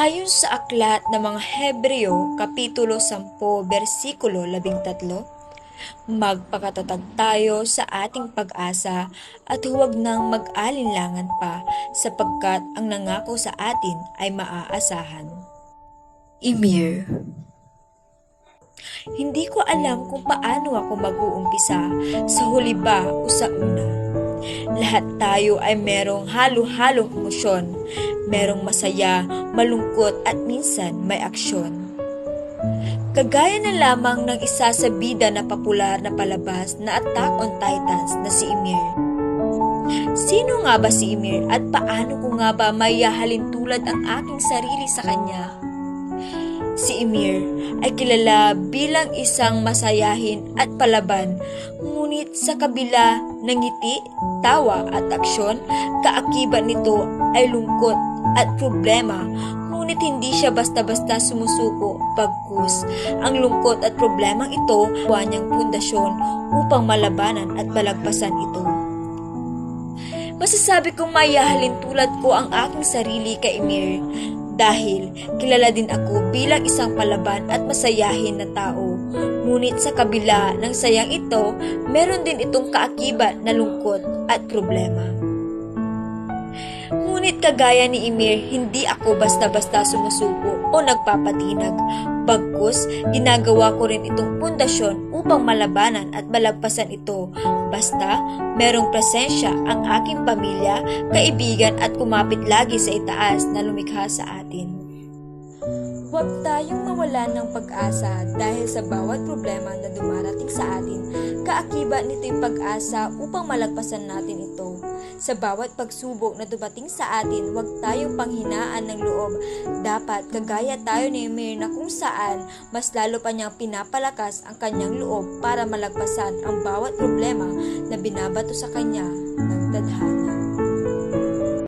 Ayon sa aklat ng mga Hebreo, Kapitulo 10, versikulo 13, magpakatatag tayo sa ating pag-asa at huwag nang mag-alinlangan pa sapagkat ang nangako sa atin ay maaasahan. Emir. Hindi ko alam kung paano ako mag-uumpisa, sa huli ba o sa una. Lahat tayo ay merong halo-halong emosyon, merong masaya, malungkot at minsan may aksyon. Kagaya na lamang ng isa sa bida na popular na palabas na Attack on Titans na si Ymir. Sino nga ba si Ymir at paano ko nga ba mayahalin tulad ang aking sarili sa kanya? Si Ymir ay kilala bilang isang masayahin at palaban, ngunit sa kabila ng ngiti, tawa at aksyon, kaakibat nito ay lungkot at problema, ngunit hindi siya basta-basta sumusuko, bagkus ang lungkot at problemang ito gawa niyang pundasyon upang malabanan at balagpasan ito. Masasabi kong mayahalin tulad ko ang aking sarili kay Ymir dahil kilala din ako bilang isang palaban at masayahin na tao. Ngunit sa kabila ng sayang ito, meron din itong kaakibat na lungkot at problema. Ngunit kagaya ni Ymir, hindi ako basta-basta sumusuko o nagpapatinag. Bagkus, ginagawa ko rin itong pundasyon upang malabanan at balagpasan ito. Basta, merong presensya ang aking pamilya, kaibigan at kumapit lagi sa itaas na lumikha sa atin. Huwag tayong mawalan ng pag-asa dahil sa bawat problema na dumarating sa atin, kaakibat nito'y pag-asa upang malagpasan natin ito. Sa bawat pagsubok na dumating sa atin, huwag tayong panghinaan ng loob. Dapat kagaya tayo ni Ymir na kung saan mas lalo pa niyang pinapalakas ang kanyang loob para malagpasan ang bawat problema na binabato sa kanya ng tadhana.